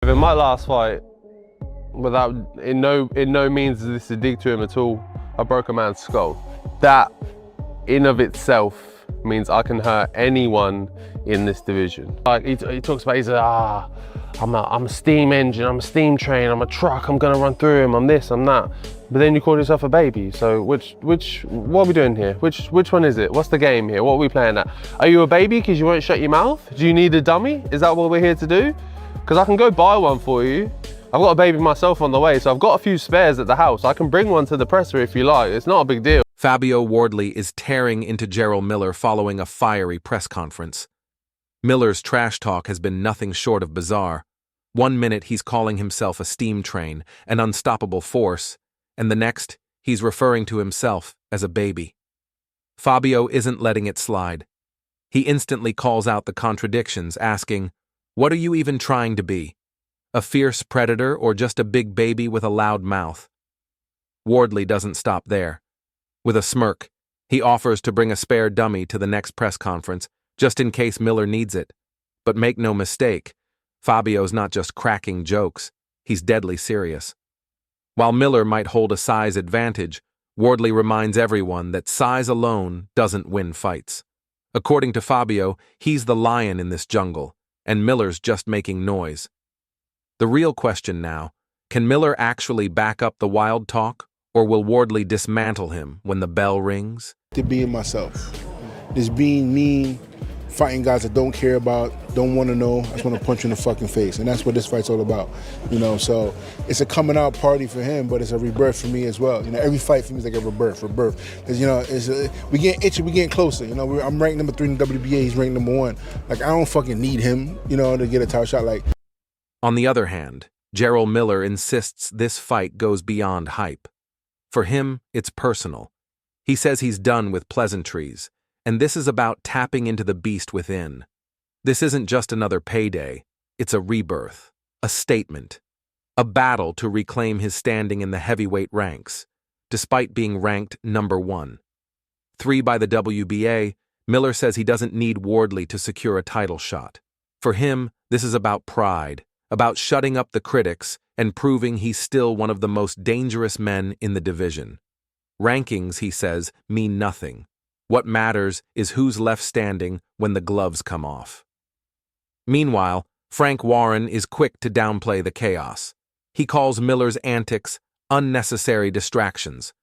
In my last fight, without in no means is this a dig to him at all, I broke a man's skull. That in of itself means I can hurt anyone in this division. Like he talks about, I'm a steam engine, I'm a steam train, I'm a truck, I'm gonna run through him, I'm this, I'm that. But then you call yourself a baby. So what are we doing here? Which one is it? What's the game here? What are we playing at? Are you a baby because you won't shut your mouth? Do you need a dummy? Is that what we're here to do? Because I can go buy one for you. I've got a baby myself on the way, so I've got a few spares at the house. I can bring one to the presser if you like. It's not a big deal. Fabio Wardley is tearing into Jarrell Miller following a fiery press conference. Miller's trash talk has been nothing short of bizarre. 1 minute he's calling himself a steam train, an unstoppable force, and the next he's referring to himself as a baby. Fabio isn't letting it slide. He instantly calls out the contradictions, asking, "What are you even trying to be? A fierce predator or just a big baby with a loud mouth?" Wardley doesn't stop there. With a smirk, he offers to bring a spare dummy to the next press conference, just in case Miller needs it. But make no mistake, Fabio's not just cracking jokes, he's deadly serious. While Miller might hold a size advantage, Wardley reminds everyone that size alone doesn't win fights. According to Fabio, he's the lion in this jungle, and Miller's just making noise. The real question now, can Miller actually back up the wild talk, or will Wardley dismantle him when the bell rings? To being myself. Just being mean, fighting guys that don't care about, don't want to know, I just want to punch you in the fucking face. And that's what this fight's all about. So it's a coming out party for him, but it's a rebirth for me as well. Every fight for me is like a rebirth. Because, we getting itchy, we getting closer. I'm ranked number 3 in the WBA, he's ranked number 1. Like, I don't fucking need him, to get a title shot. On the other hand, Jarrell Miller insists this fight goes beyond hype. For him, it's personal. He says he's done with pleasantries, and this is about tapping into the beast within. This isn't just another payday, it's a rebirth, a statement, a battle to reclaim his standing in the heavyweight ranks, despite being ranked number 1. 3 by the WBA, Miller says he doesn't need Wardley to secure a title shot. For him, this is about pride, about shutting up the critics and proving he's still one of the most dangerous men in the division. Rankings, he says, mean nothing. What matters is who's left standing when the gloves come off. Meanwhile, Frank Warren is quick to downplay the chaos. He calls Miller's antics unnecessary distractions.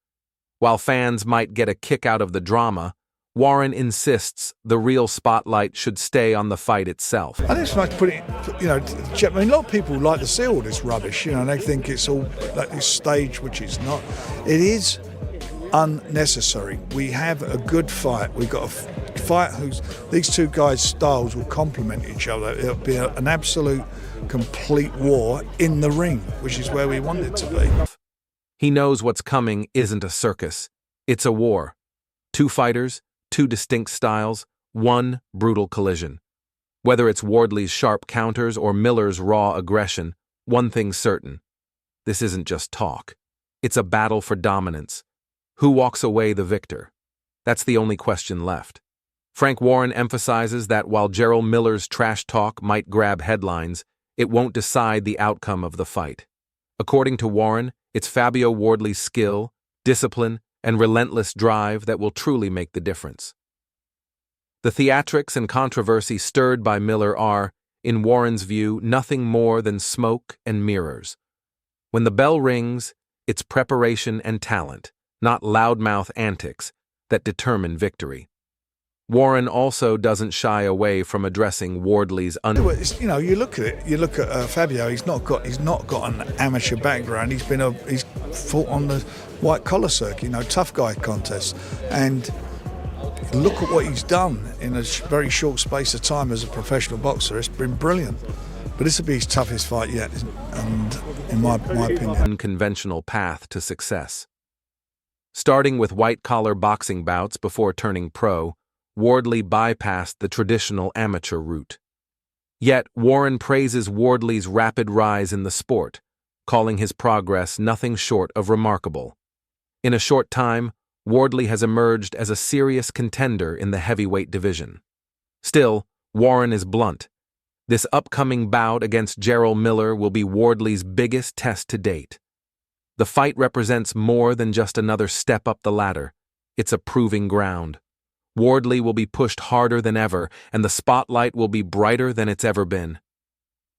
While fans might get a kick out of the drama, Warren insists the real spotlight should stay on the fight itself. I think it's nice to put it, a lot of people like to see all this rubbish, and they think it's all like this stage, which is not. It is unnecessary. We have a good fight. We've got a fight these two guys' styles will complement each other. It'll be an absolute, complete war in the ring, which is where we want it to be. He knows what's coming isn't a circus. It's a war. 2 fighters, 2 distinct styles, 1 brutal collision. Whether it's Wardley's sharp counters or Miller's raw aggression, one thing's certain. This isn't just talk. It's a battle for dominance. Who walks away the victor? That's the only question left. Frank Warren emphasizes that while Jarrell Miller's trash talk might grab headlines, it won't decide the outcome of the fight. According to Warren, it's Fabio Wardley's skill, discipline, and relentless drive that will truly make the difference. The theatrics and controversy stirred by Miller are, in Warren's view, nothing more than smoke and mirrors. When the bell rings, it's preparation and talent, not loudmouth antics, that determine victory. Warren also doesn't shy away from addressing Wardley's you look at it. You look at Fabio. He's not got an amateur background. He's fought on the white collar circuit, tough guy contests, and look at what he's done in a very short space of time as a professional boxer. It's been brilliant. But this will be his toughest fight yet, and in my opinion, unconventional path to success. Starting with white-collar boxing bouts before turning pro, Wardley bypassed the traditional amateur route. Yet, Warren praises Wardley's rapid rise in the sport, calling his progress nothing short of remarkable. In a short time, Wardley has emerged as a serious contender in the heavyweight division. Still, Warren is blunt. This upcoming bout against Jarrell Miller will be Wardley's biggest test to date. The fight represents more than just another step up the ladder. It's a proving ground. Wardley will be pushed harder than ever, and the spotlight will be brighter than it's ever been.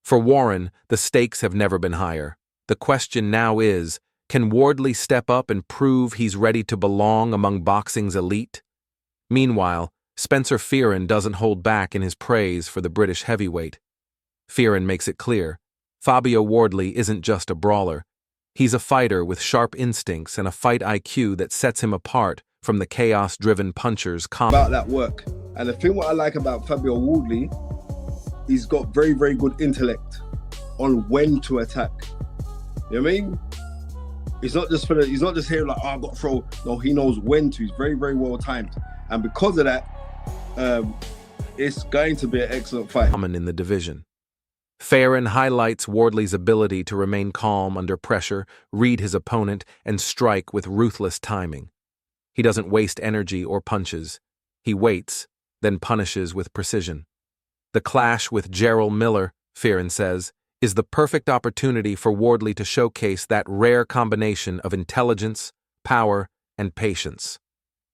For Warren, the stakes have never been higher. The question now is, can Wardley step up and prove he's ready to belong among boxing's elite? Meanwhile, Spencer Fearon doesn't hold back in his praise for the British heavyweight. Fearon makes it clear, Fabio Wardley isn't just a brawler. He's a fighter with sharp instincts and a fight IQ that sets him apart from the chaos-driven punchers about that work. And the thing what I like about Fabio Wardley, he's got very, very good intellect on when to attack. You know what I mean? He's not just here like, oh, I've got to throw. No, he knows when to. He's very, very well timed. And because of that, it's going to be an excellent fight. Common in the division. Fearon highlights Wardley's ability to remain calm under pressure, read his opponent, and strike with ruthless timing. He doesn't waste energy or punches. He waits, then punishes with precision. The clash with Jarrell Miller, Fearon says, is the perfect opportunity for Wardley to showcase that rare combination of intelligence, power, and patience.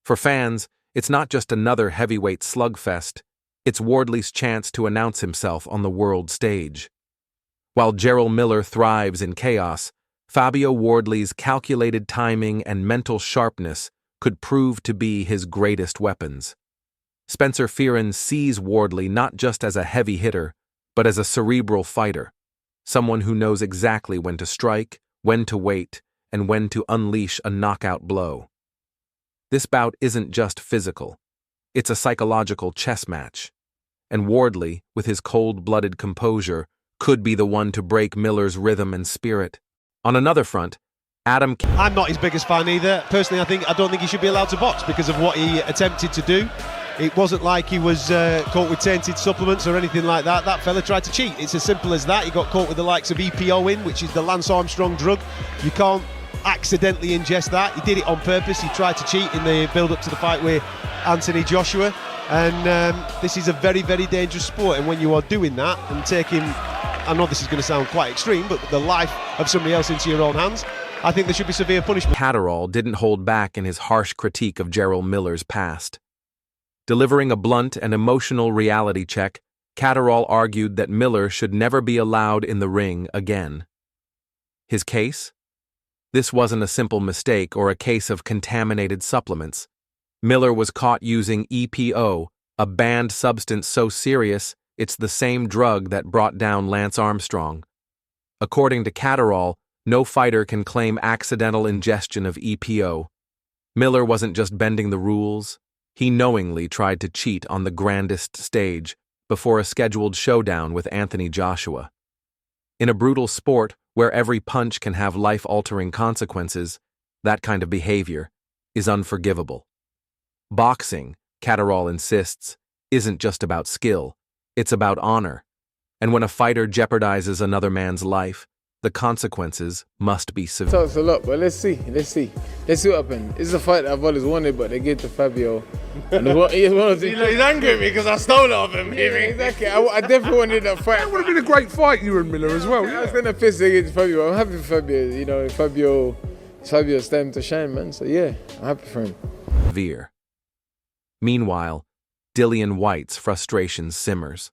For fans, it's not just another heavyweight slugfest, it's Wardley's chance to announce himself on the world stage. While Jarrell Miller thrives in chaos, Fabio Wardley's calculated timing and mental sharpness could prove to be his greatest weapons. Spencer Fearon sees Wardley not just as a heavy hitter, but as a cerebral fighter, someone who knows exactly when to strike, when to wait, and when to unleash a knockout blow. This bout isn't just physical, it's a psychological chess match. And Wardley, with his cold-blooded composure, could be the one to break Miller's rhythm and spirit. On another front, I'm not his biggest fan either. Personally, I don't think he should be allowed to box because of what he attempted to do. It wasn't like he was caught with tainted supplements or anything like that. That fella tried to cheat. It's as simple as that. He got caught with the likes of EPO in, which is the Lance Armstrong drug. You can't accidentally ingest that. He did it on purpose. He tried to cheat in the build-up to the fight with Anthony Joshua. And this is a very, very dangerous sport. And when you are doing that and taking, I know this is going to sound quite extreme, but the life of somebody else into your own hands, I think there should be severe punishment. Jarrell didn't hold back in his harsh critique of Jarrell Miller's past. Delivering a blunt and emotional reality check, Jarrell argued that Miller should never be allowed in the ring again. His case? This wasn't a simple mistake or a case of contaminated supplements. Miller was caught using EPO, a banned substance so serious it's the same drug that brought down Lance Armstrong. According to Jarrell, no fighter can claim accidental ingestion of EPO. Miller wasn't just bending the rules. He knowingly tried to cheat on the grandest stage before a scheduled showdown with Anthony Joshua. In a brutal sport where every punch can have life-altering consequences, that kind of behavior is unforgivable. Boxing, Jarrell insists, isn't just about skill, it's about honor. And when a fighter jeopardizes another man's life, the consequences must be severe. Talks a lot, but let's see what happens. It's a fight that I've always wanted, but they gave it to Fabio. And he's angry at me because I stole it off him. Yeah, exactly. I definitely wanted that fight. That would have been a great fight, you and Miller as well. I was gonna piss against Fabio. I'm happy for Fabio. You know, Fabio's time to shine, man. So yeah, I'm happy for him. Veer. Meanwhile, Dillian Whyte's frustration simmers.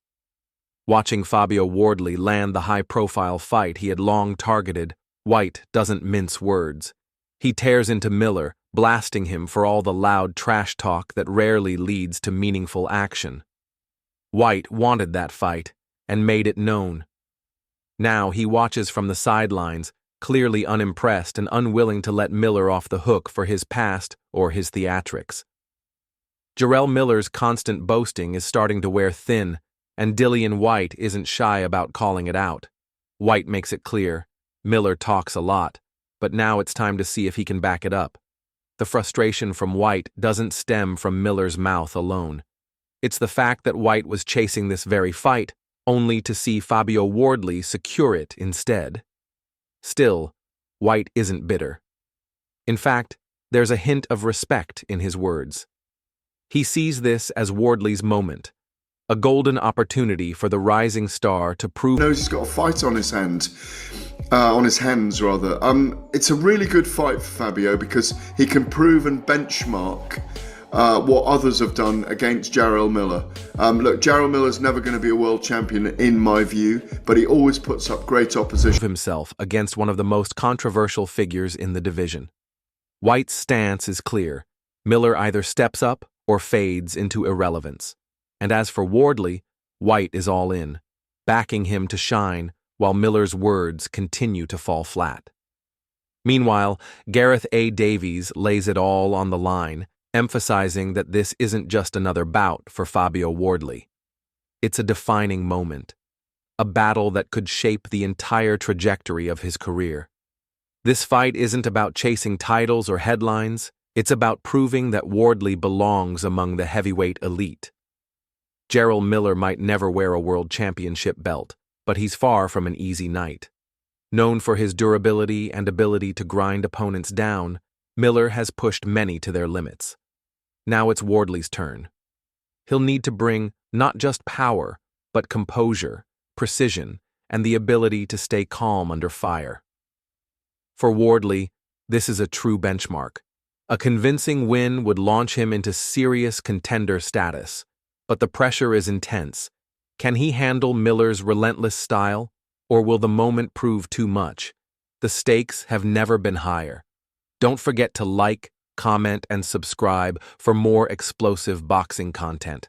Watching Fabio Wardley land the high-profile fight he had long targeted, Whyte doesn't mince words. He tears into Miller, blasting him for all the loud trash talk that rarely leads to meaningful action. Whyte wanted that fight and made it known. Now he watches from the sidelines, clearly unimpressed and unwilling to let Miller off the hook for his past or his theatrics. Jarrell Miller's constant boasting is starting to wear thin, and Dillian Whyte isn't shy about calling it out. Whyte makes it clear, Miller talks a lot, but now it's time to see if he can back it up. The frustration from Whyte doesn't stem from Miller's mouth alone. It's the fact that Whyte was chasing this very fight, only to see Fabio Wardley secure it instead. Still, Whyte isn't bitter. In fact, there's a hint of respect in his words. He sees this as Wardley's moment, a golden opportunity for the rising star to prove knows he's got a fight on his hands. It's a really good fight for Fabio because he can prove and benchmark what others have done against Jarrell Miller. Look, Jarrell Miller's never going to be a world champion in my view, but he always puts up great opposition. himself against one of the most controversial figures in the division. White's stance is clear. Miller either steps up or fades into irrelevance. And as for Wardley, White is all in, backing him to shine while Miller's words continue to fall flat. Meanwhile, Gareth A. Davies lays it all on the line, emphasizing that this isn't just another bout for Fabio Wardley. It's a defining moment, a battle that could shape the entire trajectory of his career. This fight isn't about chasing titles or headlines, it's about proving that Wardley belongs among the heavyweight elite. Jarrell Miller might never wear a world championship belt, but he's far from an easy knight. Known for his durability and ability to grind opponents down, Miller has pushed many to their limits. Now it's Wardley's turn. He'll need to bring not just power, but composure, precision, and the ability to stay calm under fire. For Wardley, this is a true benchmark. A convincing win would launch him into serious contender status, but the pressure is intense. Can he handle Miller's relentless style, or will the moment prove too much? The stakes have never been higher. Don't forget to like, comment, and subscribe for more explosive boxing content.